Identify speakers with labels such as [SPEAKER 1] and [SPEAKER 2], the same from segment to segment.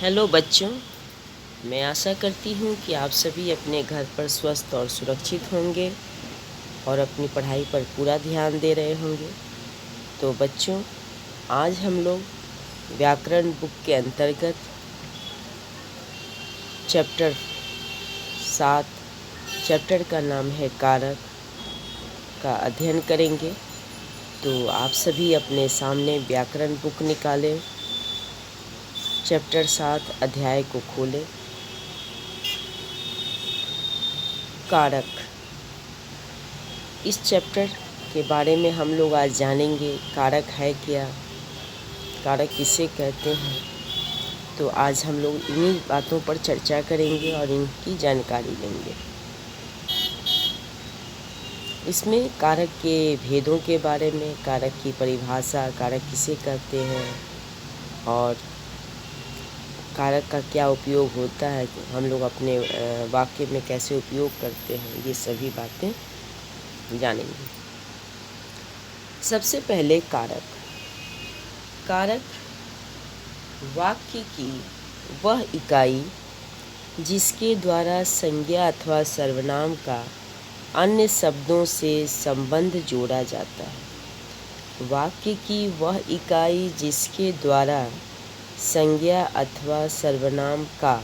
[SPEAKER 1] Hello बच्चों, मैं आशा करती हूँ कि आप सभी अपने घर पर स्वस्थ और सुरक्षित होंगे और अपनी पढ़ाई पर पूरा ध्यान दे रहे होंगे। तो बच्चों, आज हम लोग व्याकरण बुक के अंतर्गत चैप्टर 7, चैप्टर का नाम है कारक, का अध्ययन करेंगे। तो आप सभी अपने सामने व्याकरण बुक निकालें, चैप्टर 7 अध्याय को खोलें। कारक, इस चैप्टर के बारे में हम लोग आज जानेंगे। कारक है क्या, कारक किसे कहते हैं। तो आज हम लोग इन्हीं बातों पर चर्चा करेंगे और इनकी जानकारी लेंगे। इसमें कारक के भेदों के बारे में, कारक की परिभाषा, कारक किसे कहते हैं और कारक का क्या उपयोग होता है, हम लोग अपने वाक्य में कैसे उपयोग करते हैं, ये सभी बातें जानेंगे। सबसे पहले कारक। कारक वाक्य की वह इकाई जिसके द्वारा संज्ञा अथवा सर्वनाम का अन्य शब्दों से संबंध जोड़ा जाता है। वाक्य की वह इकाई जिसके द्वारा संज्ञा अथवा सर्वनाम का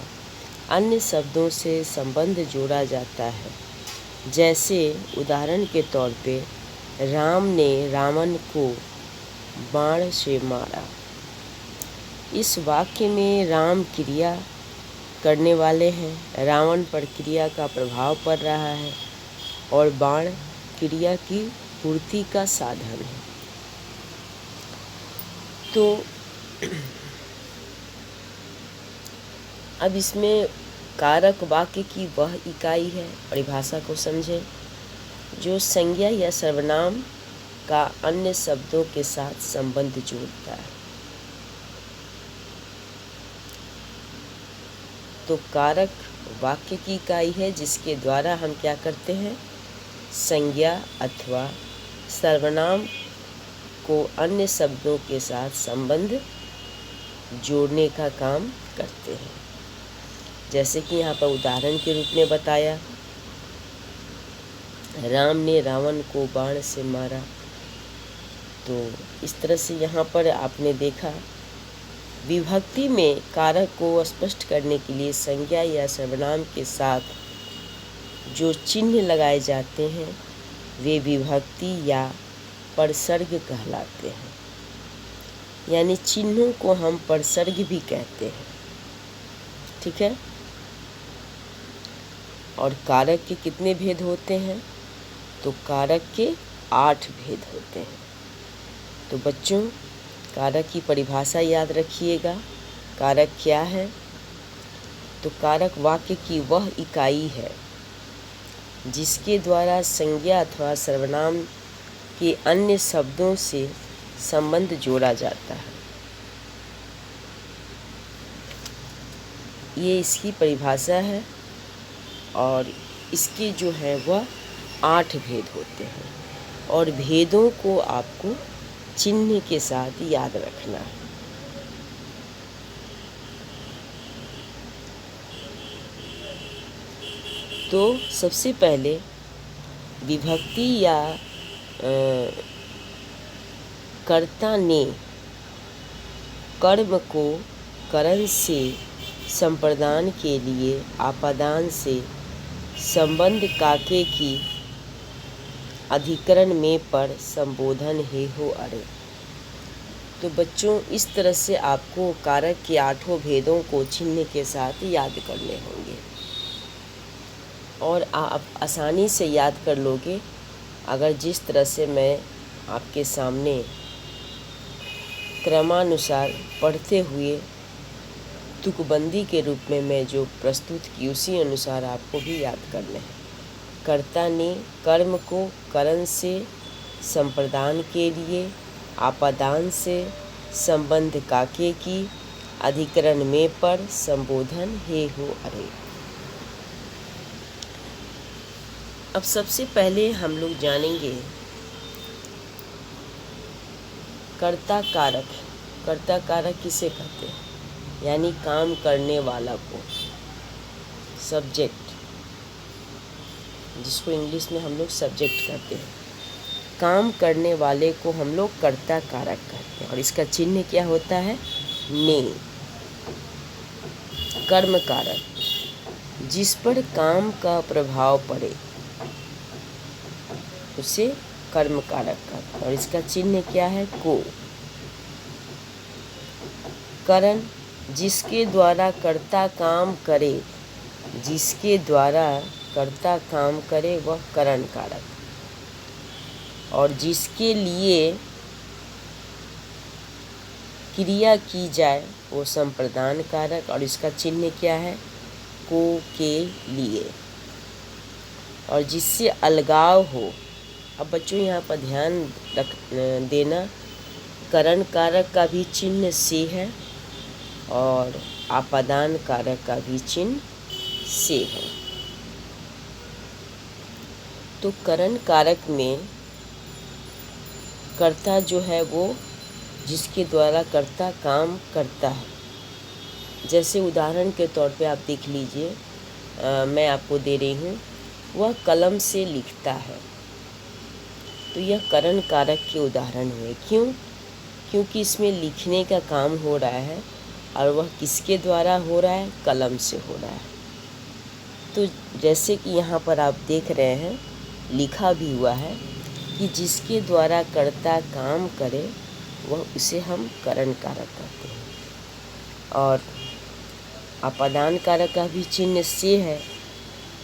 [SPEAKER 1] अन्य शब्दों से संबंध जोड़ा जाता है। जैसे उदाहरण के तौर पे, राम ने रावण को बाण से मारा। इस वाक्य में राम क्रिया करने वाले हैं, रावण पर क्रिया का प्रभाव पड़ रहा है और बाण क्रिया की पूर्ति का साधन है। तो अब इसमें कारक वाक्य की वह इकाई है, परिभाषा को समझें, जो संज्ञा या सर्वनाम का अन्य शब्दों के साथ संबंध जोड़ता है। तो कारक वाक्य की इकाई है जिसके द्वारा हम क्या करते हैं, संज्ञा अथवा सर्वनाम को अन्य शब्दों के साथ संबंध जोड़ने का काम करते हैं। जैसे कि यहाँ पर उदाहरण के रूप में बताया, राम ने रावण को बाण से मारा। तो इस तरह से यहाँ पर आपने देखा, विभक्ति में कारक को स्पष्ट करने के लिए संज्ञा या सर्वनाम के साथ जो चिन्ह लगाए जाते हैं वे विभक्ति या परसर्ग कहलाते हैं। यानी चिन्हों को हम परसर्ग भी कहते हैं, ठीक है। और कारक के कितने भेद होते हैं? तो कारक के 8 भेद होते हैं। तो बच्चों, कारक की परिभाषा याद रखिएगा। कारक क्या है? तो कारक वाक्य की वह इकाई है जिसके द्वारा संज्ञा अथवा सर्वनाम के अन्य शब्दों से संबंध जोड़ा जाता है। ये इसकी परिभाषा है और इसके जो है वह 8 भेद होते हैं और भेदों को आपको चिन्ह के साथ याद रखना है। तो सबसे पहले विभक्ति या कर्ता ने कर्म को करण से संप्रदान के लिए आपादान से संबंध काके की अधिकरण में पर संबोधन हे हो अरे। तो बच्चों, इस तरह से आपको कारक के 8 भेदों को चिन्ह के साथ याद करने होंगे और आप आसानी से याद कर लोगे अगर जिस तरह से मैं आपके सामने क्रमानुसार पढ़ते हुए तुकबंदी के रूप में मैं जो प्रस्तुत की उसी अनुसार आपको भी याद करने हैं। कर्ता ने कर्म को करण से संप्रदान के लिए आपादान से संबंध काके की अधिकरण में पर संबोधन हे हो अरे। अब सबसे पहले हम लोग जानेंगे कर्ता कारक। कर्ता कारक किसे कहते हैं? यानी काम करने वाला को, सब्जेक्ट, जिसको इंग्लिश में हम लोग सब्जेक्ट कहते हैं। काम करने वाले को हम लोग कर्ता कारक कहते हैं और इसका चिन्ह क्या होता है? ने। कर्म कारक, जिस पर काम का प्रभाव पड़े उसे कर्म कारक कहते हैं और इसका चिन्ह क्या है? को। करण, जिसके द्वारा कर्ता काम करे, जिसके द्वारा कर्ता काम करे वह करण कारक, और जिसके लिए क्रिया की जाए वो संप्रदान कारक और इसका चिन्ह क्या है? को के लिए। और जिससे अलगाव हो, अब बच्चों यहाँ पर ध्यान रख देना, करण कारक का भी चिन्ह से है और आपादान कारक का भी चिन्ह से है। तो करण कारक में कर्ता जो है वो जिसके द्वारा कर्ता काम करता है। जैसे उदाहरण के तौर पे आप देख लीजिए, मैं आपको दे रही हूँ, वह कलम से लिखता है, तो यह करण कारक के उदाहरण हुए। क्यों? क्योंकि इसमें लिखने का काम हो रहा है और वह किसके द्वारा हो रहा है? कलम से हो रहा है। तो जैसे कि यहाँ पर आप देख रहे हैं, लिखा भी हुआ है कि जिसके द्वारा कर्ता काम करे वह उसे हम करण कारक कहते हैं। और आपादान कारक का भी चिन्ह से है,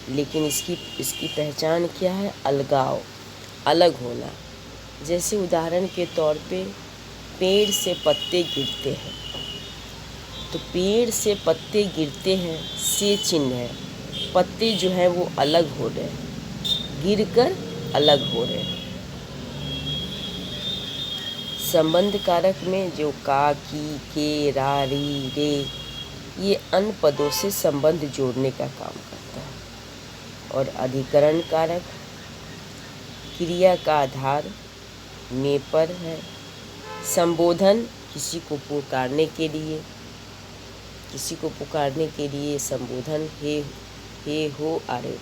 [SPEAKER 1] लेकिन इसकी पहचान क्या है? अलगाव, अलग होना। जैसे उदाहरण के तौर पे पेड़ से पत्ते गिरते हैं, तो पेड़ से पत्ते गिरते हैं से चिन्ह है, पत्ते जो है वो अलग हो रहे हैं, गिरकर अलग हो रहे हैं। संबंध कारक में जो का, की, के, रा, री, रे, ये अन्य पदों से संबंध जोड़ने का काम करता है। और अधिकरण कारक क्रिया का आधार में पर है। संबोधन, किसी को पुकारने के लिए, किसी को पुकारने के लिए संबोधन, हे हो, अरे।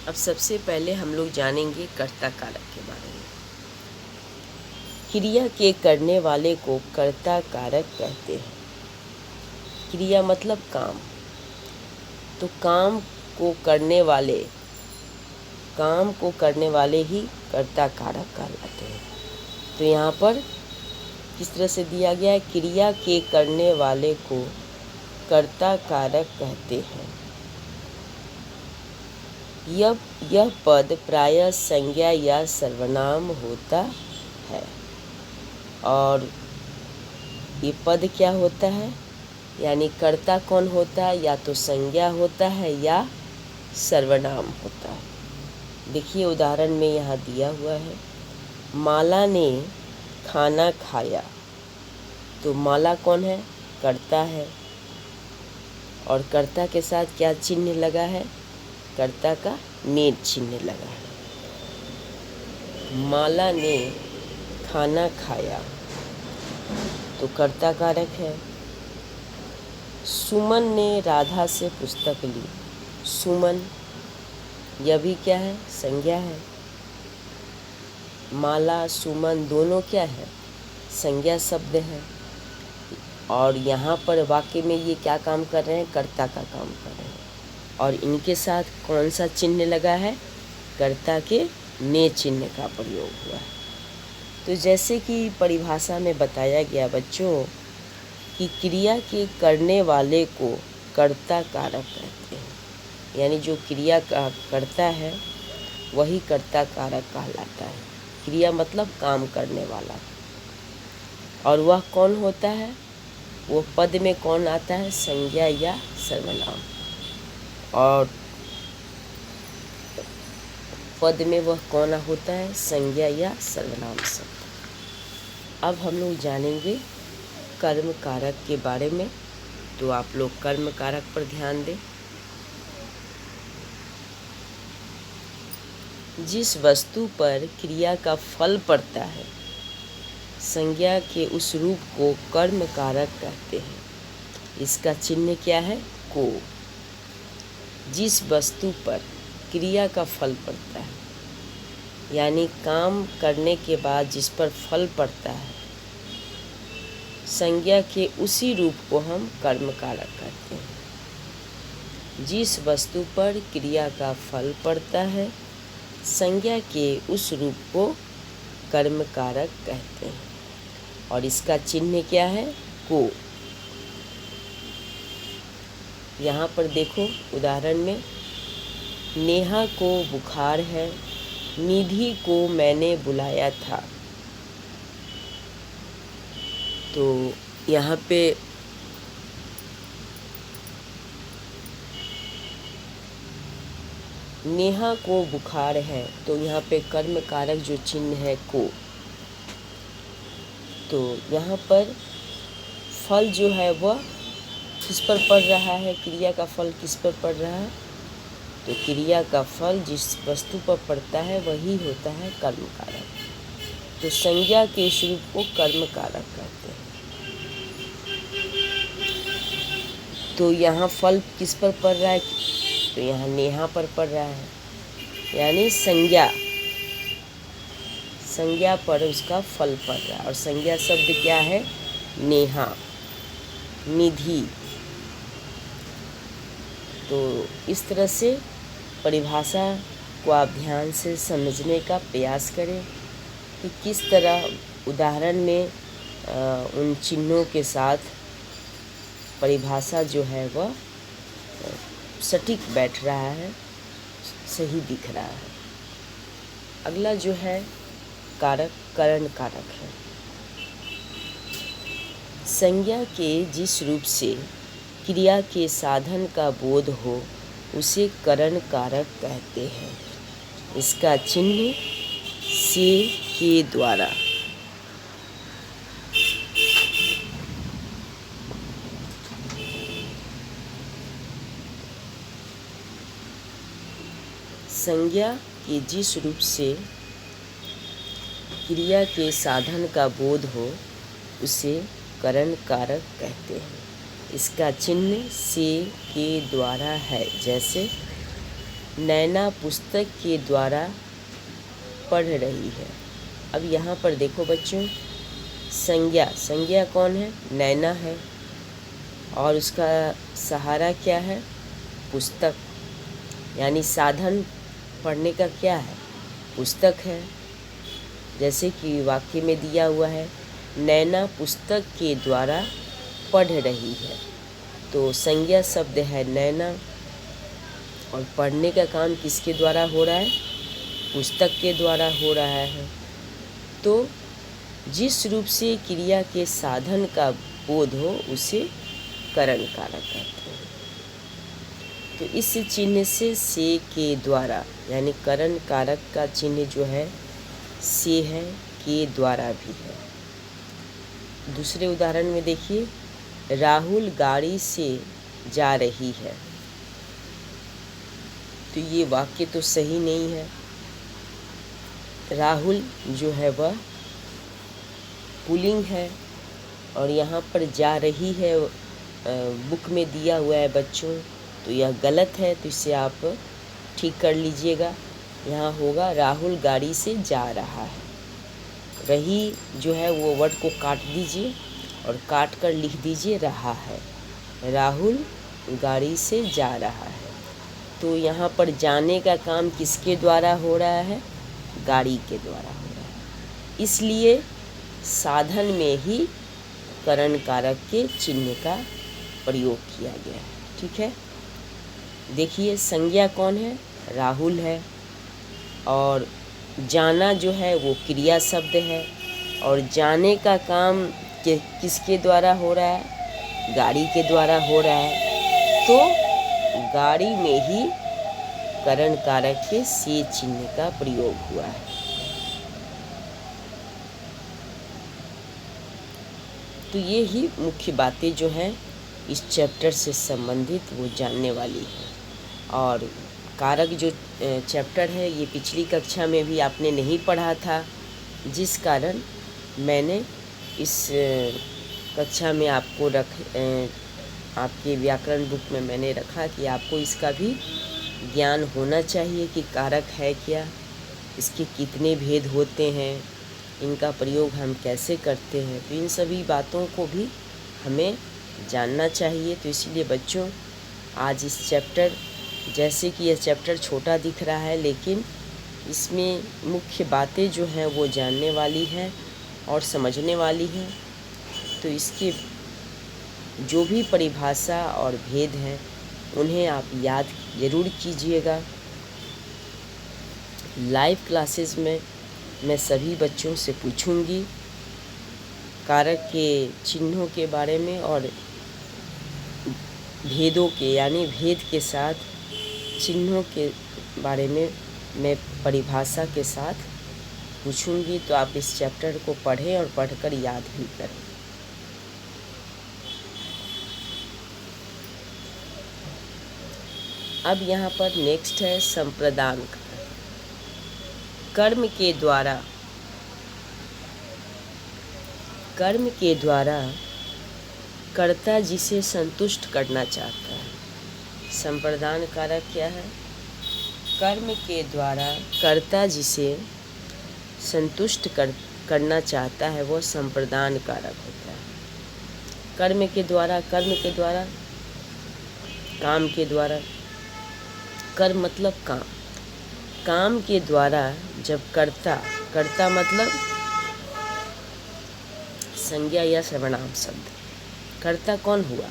[SPEAKER 1] अब सबसे पहले हम लोग जानेंगे कर्ता कारक के बारे में। क्रिया के करने वाले को कर्ता कारक कहते हैं। क्रिया मतलब काम, तो काम को करने वाले ही कर्ता कारक कहलाते हैं। तो यहाँ पर किस तरह से दिया गया है? क्रिया के करने वाले को कर्ता कारक कहते हैं। यह पद प्रायः संज्ञा या सर्वनाम होता है। और ये पद क्या होता है? यानी कर्ता कौन होता है? या तो संज्ञा होता है या सर्वनाम होता है। देखिए उदाहरण में यहाँ दिया हुआ है, माला ने खाना खाया, तो माला कौन है? कर्ता है। और कर्ता के साथ क्या चिन्ह लगा है? कर्ता का ने चिन्ह लगा है। माला ने खाना खाया, तो कर्ता कारक है। सुमन ने राधा से पुस्तक ली, सुमन, यह भी क्या है? संज्ञा है। माला, सुमन दोनों क्या है? संज्ञा शब्द है। और यहाँ पर वाक्य में ये क्या काम कर रहे हैं? कर्ता का काम कर रहे हैं। और इनके साथ कौन सा चिन्ह लगा है? कर्ता के ने चिन्ह का प्रयोग हुआ है। तो जैसे कि परिभाषा में बताया गया बच्चों कि क्रिया के करने वाले को कर्ता कारक कहते हैं। यानी जो क्रिया का करता है वही कर्ता कारक कहलाता है। क्रिया मतलब काम करने वाला। और वह कौन होता है? वो पद में कौन आता है? संज्ञा या सर्वनाम। और पद में वह कौन होता है? संज्ञा या सर्वनाम शब्द। अब हम लोग जानेंगे कर्म कारक के बारे में। तो आप लोग कर्म कारक पर ध्यान दें। जिस वस्तु पर क्रिया का फल पड़ता है, संज्ञा के उस रूप को कर्म कारक कहते हैं। इसका चिन्ह क्या है? को। जिस वस्तु पर क्रिया का फल पड़ता है, यानी काम करने के बाद जिस पर फल पड़ता है, संज्ञा के उसी रूप को हम कर्म कारक कहते हैं। जिस वस्तु पर क्रिया का फल पड़ता है, संज्ञा के उस रूप को कर्म कारक कहते हैं। और इसका चिन्ह क्या है? को। यहाँ पर देखो उदाहरण में, नेहा को बुखार है, निधि को मैंने बुलाया था। तो यहाँ पे नेहा को बुखार है, तो यहाँ पे कर्म कारक जो चिन्ह है को। तो यहाँ पर फल जो है वह किस पर पड़ रहा है? क्रिया का फल किस पर पड़ रहा है? तो क्रिया का फल जिस वस्तु पर पड़ता है वही होता है कर्म कारक। तो संज्ञा के इस रूप को कर्म कारक कहते हैं। तो यहाँ फल किस पर पड़ रहा है? तो यहाँ नेहा पर पड़ रहा है, यानी संज्ञा पर उसका फल पड़ रहा है। और संज्ञा शब्द क्या है? नेहा, निधि। तो इस तरह से परिभाषा को आप ध्यान से समझने का प्रयास करें कि किस तरह उदाहरण में उन चिन्हों के साथ परिभाषा जो है वह सटीक बैठ रहा है, सही दिख रहा है। अगला जो है कारक, करण कारक है। संज्ञा के जिस रूप से क्रिया के साधन का बोध हो उसे करण कारक कहते हैं। इसका चिन्ह से के द्वारा। संज्ञा के जिस रूप से क्रिया के साधन का बोध हो उसे करण कारक कहते हैं। इसका चिन्ह से के द्वारा है। जैसे नैना पुस्तक के द्वारा पढ़ रही है। अब यहाँ पर देखो बच्चों, संज्ञा कौन है? नैना है। और उसका सहारा क्या है? पुस्तक, यानी साधन पढ़ने का क्या है? पुस्तक है। जैसे कि वाक्य में दिया हुआ है, नैना पुस्तक के द्वारा पढ़ रही है। तो संज्ञा शब्द है नैना, और पढ़ने का काम किसके द्वारा हो रहा है? पुस्तक के द्वारा हो रहा है। तो जिस रूप से क्रिया के साधन का बोध हो उसे करण कारक कहते हैं। तो इस चिन्ह से के द्वारा, यानी करण कारक का चिन्ह जो है से है, के द्वारा भी है। दूसरे उदाहरण में देखिए, राहुल गाड़ी से जा रही है। तो ये वाक्य तो सही नहीं है। राहुल जो है वह पुल्लिंग है, और यहाँ पर जा रही है बुक में दिया हुआ है बच्चों, तो यह गलत है। तो इसे आप ठीक कर लीजिएगा। यहाँ होगा राहुल गाड़ी से जा रहा है। रही जो है वो वर्ड को काट दीजिए और काट कर लिख दीजिए रहा है। राहुल गाड़ी से जा रहा है। तो यहाँ पर जाने का काम किसके द्वारा हो रहा है? गाड़ी के द्वारा हो रहा है। इसलिए साधन में ही करण कारक के चिन्ह का प्रयोग किया गया है। ठीक है, देखिए संज्ञा कौन है? राहुल है। और जाना जो है वो क्रिया शब्द है, और जाने का काम किसके द्वारा हो रहा है? गाड़ी के द्वारा हो रहा है। तो गाड़ी में ही करण कारक के से चिन्ह का प्रयोग हुआ है। तो ये ही मुख्य बातें जो हैं इस चैप्टर से संबंधित वो जानने वाली है। और कारक जो चैप्टर है ये पिछली कक्षा में भी आपने नहीं पढ़ा था, जिस कारण मैंने इस कक्षा में आपको आपके व्याकरण बुक में मैंने रखा कि आपको इसका भी ज्ञान होना चाहिए कि कारक है क्या, इसके कितने भेद होते हैं, इनका प्रयोग हम कैसे करते हैं। तो इन सभी बातों को भी हमें जानना चाहिए। तो इसीलिए बच्चों, आज इस चैप्टर, जैसे कि यह चैप्टर छोटा दिख रहा है, लेकिन इसमें मुख्य बातें जो हैं वो जानने वाली हैं और समझने वाली हैं। तो इसके जो भी परिभाषा और भेद हैं उन्हें आप याद ज़रूर कीजिएगा। लाइव क्लासेस में मैं सभी बच्चों से पूछूंगी कारक के चिन्हों के बारे में और भेदों के, यानी भेद के साथ चिन्हों के बारे में मैं परिभाषा के साथ पूछूंगी। तो आप इस चैप्टर को पढ़ें और पढ़कर याद भी करें। अब यहाँ पर नेक्स्ट है संप्रदान कारक। कर्म के द्वारा कर्ता जिसे संतुष्ट करना चाहता है। संप्रदान कारक क्या है? कर्म के द्वारा कर्ता जिसे संतुष्ट करना चाहता है वो संप्रदान कारक होता है। कर्म के द्वारा काम के द्वारा, कर्म मतलब काम के द्वारा जब कर्ता मतलब संज्ञा या सर्वनाम शब्द। कर्ता कौन हुआ?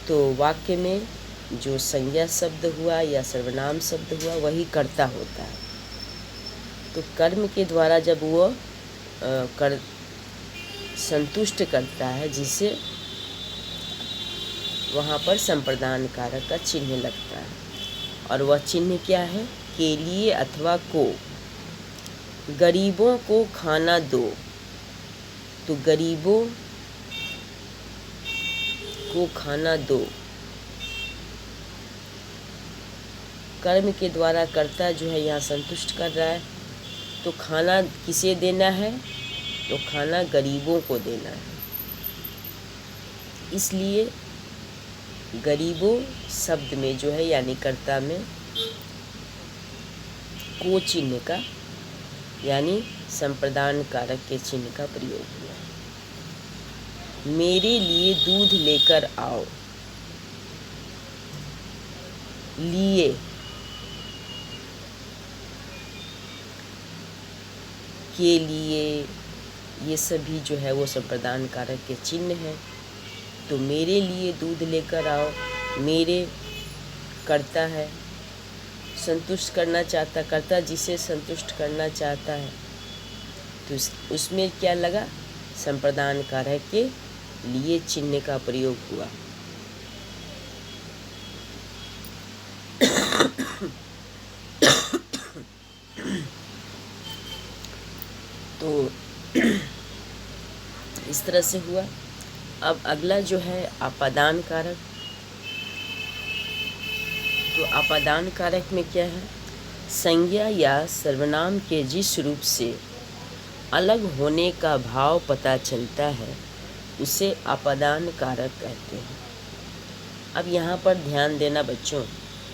[SPEAKER 1] तो वाक्य में जो संज्ञा शब्द हुआ या सर्वनाम शब्द हुआ वही कर्ता होता है। तो कर्म के द्वारा जब वो संतुष्ट करता है जिसे, वहाँ पर संप्रदान कारक का चिन्ह लगता है। और वह चिन्ह क्या है? के लिए अथवा को। गरीबों को खाना दो, तो गरीबों को खाना दो। कर्म के द्वारा कर्ता जो है यहाँ संतुष्ट कर रहा है। तो खाना किसे देना है? तो खाना गरीबों को देना है। इसलिए गरीबों शब्द में जो है, यानी कर्ता में को चिन्ह का, यानी संप्रदान कारक के चिन्ह का प्रयोग हुआ। मेरे लिए दूध लेकर आओ। लिए के लिए, ये सभी जो है वो संप्रदान कारक के चिन्ह हैं। तो मेरे लिए दूध लेकर आओ, मेरे कर्ता है, संतुष्ट करना चाहता, कर्ता जिसे संतुष्ट करना चाहता है, तो उसमें क्या लगा? संप्रदान कारक के लिए चिन्ह का प्रयोग हुआ। तो इस तरह से हुआ। अब अगला जो है आपादान कारक। तो आपादान कारक में क्या है? संज्ञा या सर्वनाम के जिस रूप से अलग होने का भाव पता चलता है उसे आपादान कारक कहते हैं। अब यहाँ पर ध्यान देना बच्चों,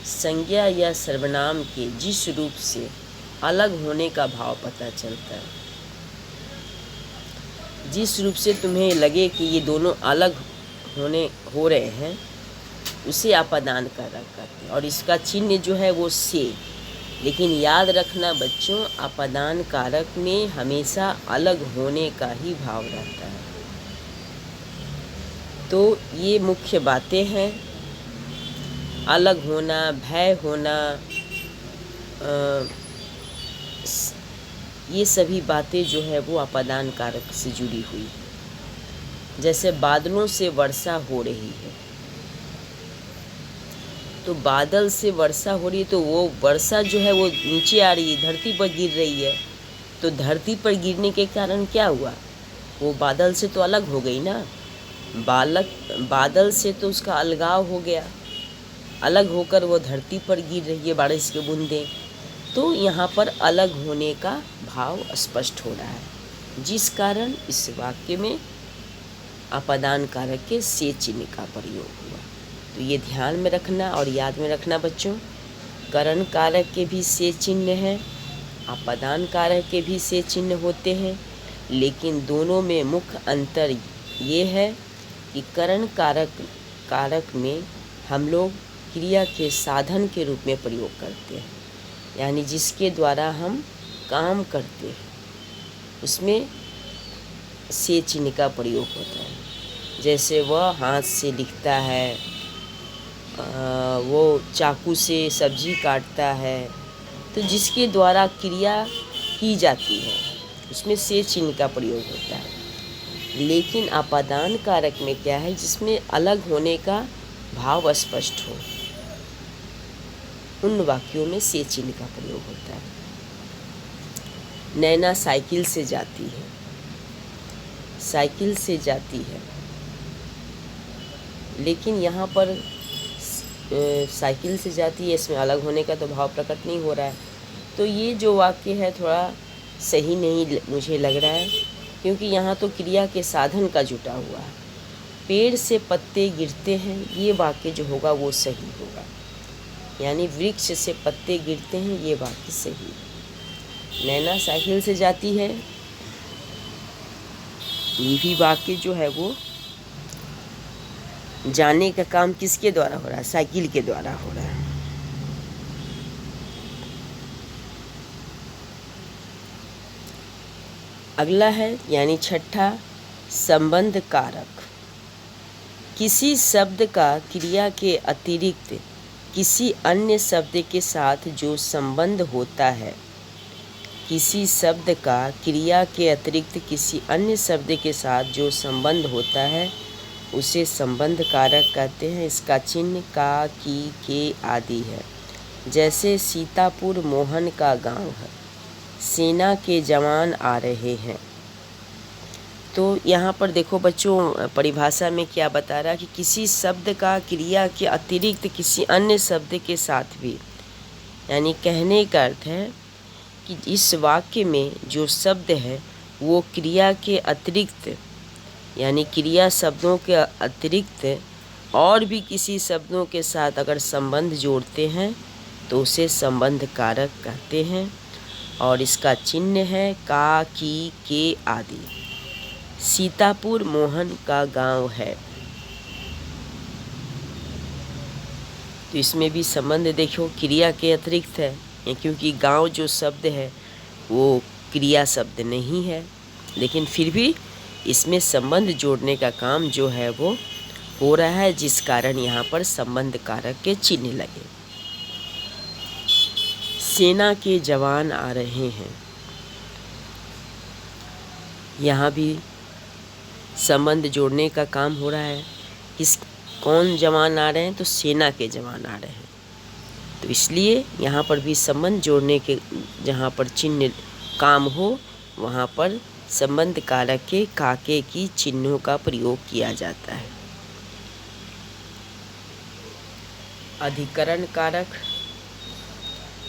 [SPEAKER 1] संज्ञा या सर्वनाम के जिस रूप से अलग होने का भाव पता चलता है, जिस रूप से तुम्हें लगे कि ये दोनों अलग हो रहे हैं, उसे आपादान कारक कहते हैं। और इसका चिन्ह जो है वो से। लेकिन याद रखना बच्चों, आपादान कारक में हमेशा अलग होने का ही भाव रहता है। तो ये मुख्य बातें हैं। अलग होना, भय होना, ये सभी बातें जो है वो आपादान कारक से जुड़ी हुई। जैसे बादलों से वर्षा हो रही है, तो बादल से वर्षा हो रही है, तो वो वर्षा जो है वो नीचे आ रही है, धरती पर गिर रही है। तो धरती पर गिरने के कारण क्या हुआ? वो बादल से तो अलग हो गई ना। बादल से तो उसका अलगाव हो गया, अलग होकर वो धरती पर गिर रही है बारिश की बूंदें। तो यहाँ पर अलग होने का भाव स्पष्ट हो रहा है। जिस कारण इस वाक्य में अपादान कारक के से चिन्ह का प्रयोग हुआ। तो ये ध्यान में रखना और याद में रखना बच्चों, करण कारक के भी से चिन्ह हैं, अपादान कारक के भी से चिन्ह होते हैं, लेकिन दोनों में मुख्य अंतर ये है कि करण कारक में हम लोग क्रिया के साधन के रूप में प्रयोग करते हैं, यानी जिसके द्वारा हम काम करते हैं उसमें से चिन्ह का प्रयोग होता है। जैसे वह हाथ से लिखता है, वो चाकू से सब्जी काटता है, तो जिसके द्वारा क्रिया की जाती है उसमें से चिन्ह का प्रयोग होता है। लेकिन अपादान कारक में क्या है, जिसमें अलग होने का भाव स्पष्ट हो, उन वाक्यों में से चिन्ह का प्रयोग होता है। नैना साइकिल से जाती है, साइकिल से जाती है, लेकिन यहाँ पर साइकिल से जाती है, इसमें अलग होने का तो भाव प्रकट नहीं हो रहा है। तो ये जो वाक्य है थोड़ा सही नहीं मुझे लग रहा है, क्योंकि यहाँ तो क्रिया के साधन का जुटा हुआ है। पेड़ से पत्ते गिरते हैं, ये वाक्य जो होगा वो सही होगा, यानी वृक्ष से पत्ते गिरते हैं, ये वाक्य सही है। नैना साइकिल से जाती है, ये भी वाक्य जो है वो जाने का काम किसके द्वारा हो रहा है, साइकिल के द्वारा हो रहा है। अगला है यानी छठा, संबंध कारक। किसी शब्द का क्रिया के अतिरिक्त किसी अन्य शब्द के साथ जो संबंध होता है, किसी शब्द का क्रिया के अतिरिक्त किसी अन्य शब्द के साथ जो संबंध होता है उसे संबंध कारक कहते हैं। इसका चिन्ह का, की, के आदि है। जैसे सीतापुर मोहन का गांव है, सेना के जवान आ रहे हैं। तो यहाँ पर देखो बच्चों, परिभाषा में क्या बता रहा है कि किसी शब्द का क्रिया के अतिरिक्त किसी अन्य शब्द के साथ भी, यानी कहने का अर्थ है कि इस वाक्य में जो शब्द है वो क्रिया के अतिरिक्त, यानी क्रिया शब्दों के अतिरिक्त और भी किसी शब्दों के साथ अगर संबंध जोड़ते हैं तो उसे संबंध कारक कहते हैं। और इसका चिन्ह है का, की, के आदि। सीतापुर मोहन का गांव है, तो इसमें भी संबंध देखो क्रिया के अतिरिक्त है, क्योंकि गांव जो शब्द है वो क्रिया शब्द नहीं है, लेकिन फिर भी इसमें संबंध जोड़ने का काम जो है वो हो रहा है, जिस कारण यहाँ पर संबंध कारक के चिन्ह लगे। सेना के जवान आ रहे हैं, यहाँ भी संबंध जोड़ने का काम हो रहा है। कौन जवान आ रहे हैं, तो सेना के जवान आ रहे हैं, तो इसलिए यहाँ पर भी संबंध जोड़ने के, जहाँ पर चिन्ह काम हो वहाँ पर संबंध कारक के काके की चिन्हों का प्रयोग किया जाता है। अधिकरण कारक,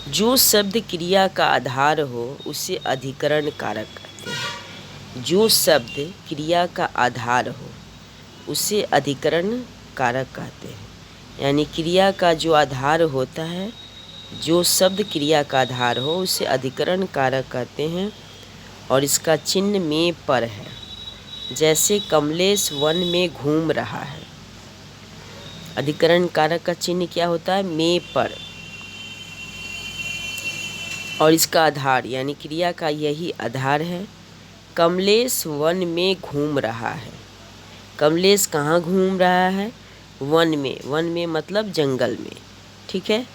[SPEAKER 1] जो शब्द क्रिया का आधार हो उसे अधिकरण कारक कहते हैं। जो शब्द क्रिया का आधार हो उसे अधिकरण कारक कहते हैं, यानी क्रिया का जो आधार होता है, जो शब्द क्रिया का आधार हो उसे अधिकरण कारक कहते हैं। और इसका चिन्ह में पर है। जैसे कमलेश वन में घूम रहा है, अधिकरण कारक का चिन्ह क्या होता है, में पर। और इसका आधार यानी क्रिया का यही आधार है। कमलेश वन में घूम रहा है, कमलेश कहाँ घूम रहा है, वन में। वन में मतलब जंगल में, ठीक है।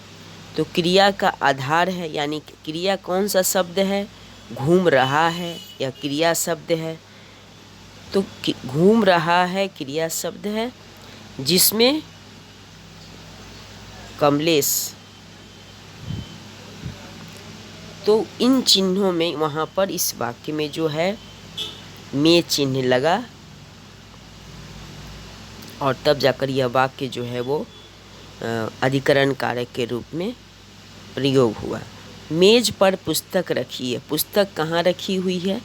[SPEAKER 1] तो क्रिया का आधार है, यानी क्रिया कौन सा शब्द है, घूम रहा है या क्रिया शब्द है। तो घूम रहा है क्रिया शब्द है, जिसमें कमलेश, तो इन चिन्हों में वहाँ पर इस वाक्य में जो है में चिन्ह लगा और तब जाकर यह वाक्य जो है वो अधिकरण कारक के रूप में प्रयोग हुआ। मेज पर पुस्तक रखी है, पुस्तक कहाँ रखी हुई है,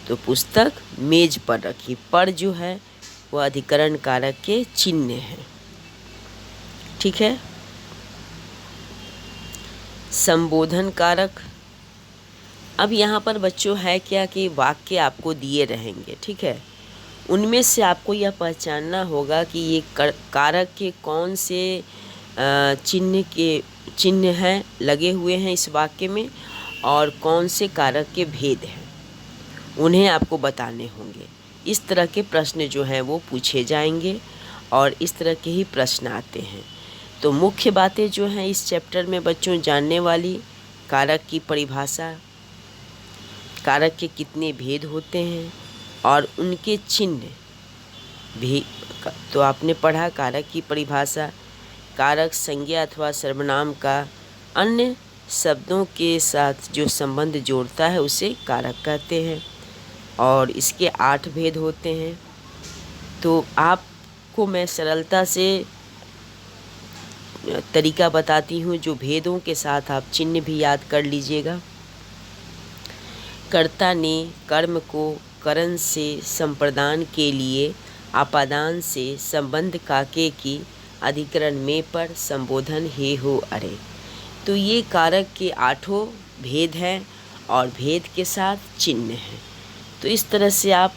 [SPEAKER 1] तो पुस्तक मेज पर रखी। पर जो है वह अधिकरण कारक के चिन्ह है। ठीक है। संबोधन कारक। अब यहाँ पर बच्चों है क्या कि वाक्य आपको दिए रहेंगे, ठीक है। उनमें से आपको यह पहचानना होगा कि ये कारक के कौन से चिन्ह हैं लगे हुए हैं इस वाक्य में, और कौन से कारक के भेद हैं, उन्हें आपको बताने होंगे। इस तरह के प्रश्न जो हैं वो पूछे जाएंगे और इस तरह के ही प्रश्न आते हैं। तो मुख्य बातें जो हैं इस चैप्टर में बच्चों जानने वाली, कारक की परिभाषा, कारक के कितने भेद होते हैं और उनके चिन्ह भी। तो आपने पढ़ा कारक की परिभाषा, कारक संज्ञा अथवा सर्वनाम का अन्य शब्दों के साथ जो संबंध जोड़ता है उसे कारक कहते हैं, और इसके 8 भेद होते हैं। तो आपको मैं सरलता से तरीका बताती हूँ जो भेदों के साथ आप चिन्ह भी याद कर लीजिएगा। कर्ता ने कर्म को करण से संप्रदान के लिए आपादान से संबंध काके की अधिकरण में पर संबोधन हे हो अरे। तो ये कारक के 8 भेद हैं और भेद के साथ चिन्ह हैं। तो इस तरह से आप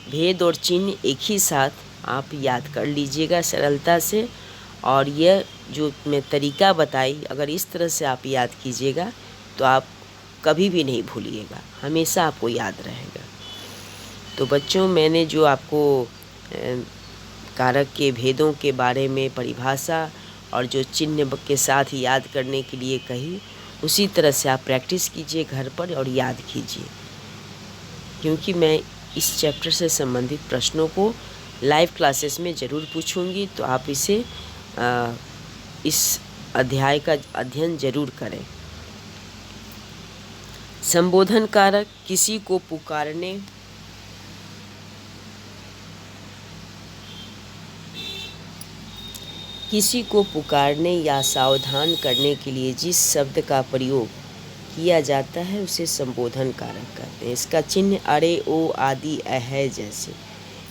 [SPEAKER 1] भेद और चिन्ह एक ही साथ आप याद कर लीजिएगा सरलता से। और यह जो मैं तरीका बताई, अगर इस तरह से आप याद कीजिएगा तो आप कभी भी नहीं भूलिएगा, हमेशा आपको याद रहेगा। तो बच्चों, मैंने जो आपको कारक के भेदों के बारे में परिभाषा और जो चिन्ह के साथ याद करने के लिए कही, उसी तरह से आप प्रैक्टिस कीजिए घर पर और याद कीजिए, क्योंकि मैं इस चैप्टर से संबंधित प्रश्नों को लाइव क्लासेस में ज़रूर पूछूंगी। तो आप इसे इस अध्याय का अध्ययन ज़रूर करें। संबोधन कारक किसी को पुकारने या सावधान करने के लिए जिस शब्द का प्रयोग किया जाता है उसे संबोधन कारक कहते हैं। इसका चिन्ह अरे, ओ, आदि, है जैसे।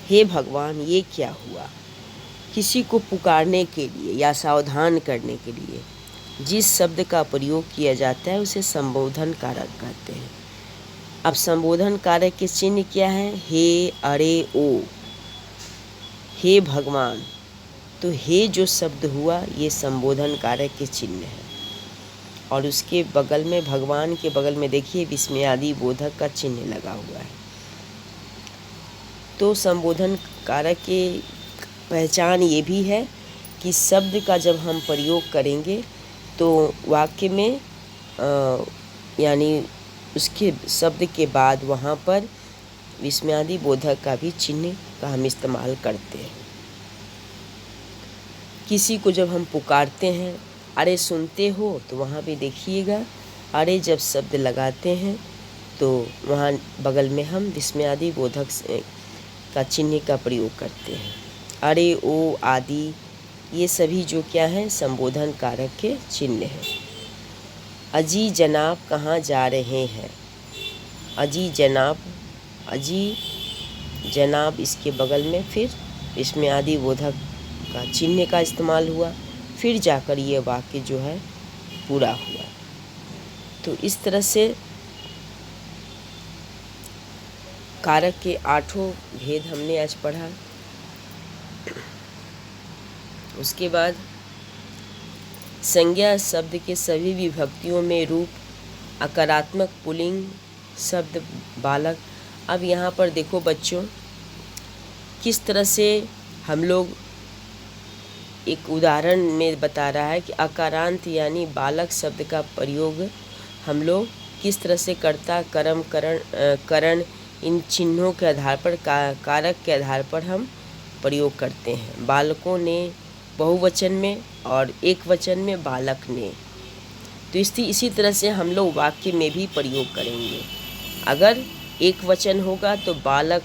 [SPEAKER 1] हे भगवान, ये क्या हुआ। किसी को पुकारने के लिए या सावधान करने के लिए जिस शब्द का प्रयोग किया जाता है उसे संबोधन कारक कहते हैं। अब संबोधन कारक के चिन्ह क्या है? हे, अरे, ओ, हे भगवान। तो हे जो शब्द हुआ ये संबोधन कारक के चिन्ह है, और उसके बगल में, भगवान के बगल में देखिए विस्मयादि बोधक का चिन्ह लगा हुआ है। तो संबोधन कारक की पहचान ये भी है कि शब्द का जब हम प्रयोग करेंगे तो वाक्य में यानी उसके शब्द के बाद वहाँ पर विस्मयादि बोधक का भी चिन्ह का हम इस्तेमाल करते हैं। किसी को जब हम पुकारते हैं, अरे सुनते हो, तो वहाँ भी देखिएगा अरे जब शब्द लगाते हैं तो वहाँ बगल में हम विस्मयादि बोधक का चिन्ह का प्रयोग करते हैं। अरे, ओ, आदि, ये सभी जो क्या हैं संबोधन कारक के चिन्ह हैं। अजी जनाब कहाँ जा रहे हैं। अजी जनाब, अजी जनाब, इसके बगल में फिर विस्मयादि बोधक का चिन्ह का इस्तेमाल हुआ, फिर जाकर ये वाक्य जो है पूरा हुआ। तो इस तरह से कारक के 8 भेद हमने आज पढ़ा। उसके बाद संज्ञा शब्द के सभी विभक्तियों में रूप आकारात्मक पुल्लिंग शब्द बालक। अब यहाँ पर देखो बच्चों, किस तरह से हम लोग एक उदाहरण में बता रहा है कि अकारांत यानी बालक शब्द का प्रयोग हम लोग किस तरह से कर्ता, कर्म, करण इन चिन्हों के आधार पर, कारक के आधार पर हम प्रयोग करते हैं। बालकों ने बहुवचन में और एक वचन में बालक ने। तो इसी तरह से हम लोग वाक्य में भी प्रयोग करेंगे। अगर एक वचन होगा तो बालक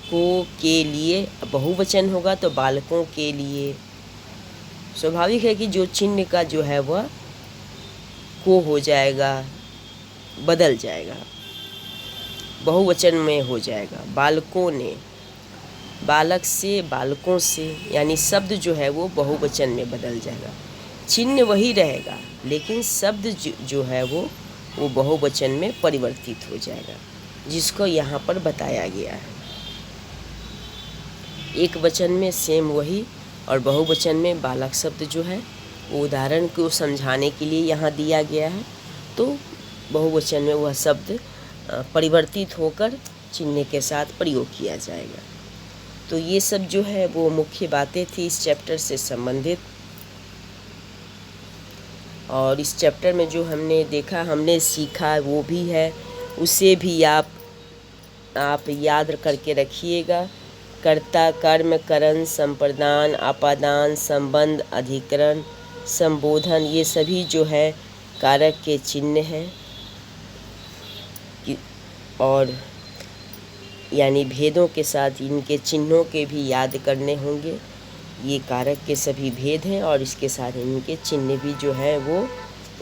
[SPEAKER 1] को के लिए, बहुवचन होगा तो बालकों के लिए। स्वाभाविक है कि जो चिन्ह का जो है वह को हो जाएगा, बदल जाएगा। बहुवचन में हो जाएगा। बालकों ने, बालक से, बालकों से, यानी शब्द जो है वो बहुवचन में बदल जाएगा। चिन्ह वही रहेगा लेकिन शब्द जो है वो बहुवचन में परिवर्तित हो जाएगा, जिसको यहाँ पर बताया गया है। एक वचन में सेम वही और बहुवचन में बालक शब्द जो है वो उदाहरण को समझाने के लिए यहाँ दिया गया है। तो बहुवचन में वह शब्द परिवर्तित होकर चिन्ह के साथ प्रयोग किया जाएगा। तो ये सब जो है वो मुख्य बातें थी इस चैप्टर से संबंधित। और इस चैप्टर में जो हमने देखा, हमने सीखा वो भी है, उसे भी आप याद करके रखिएगा। कर्ता, कर्म, करण, संप्रदान, आपादान, संबंध, अधिकरण, संबोधन, ये सभी जो है कारक के चिन्ह हैं। और यानी भेदों के साथ इनके चिन्हों के भी याद करने होंगे। ये कारक के सभी भेद हैं और इसके साथ इनके चिन्ह भी जो है वो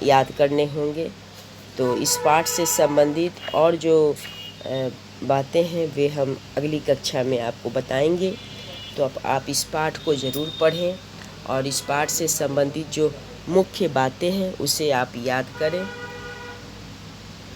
[SPEAKER 1] याद करने होंगे। तो इस पाठ से संबंधित और जो बातें हैं वे हम अगली कक्षा में आपको बताएंगे। तो अब आप इस पाठ को ज़रूर पढ़ें और इस पाठ से संबंधित जो मुख्य बातें हैं उसे आप याद करें।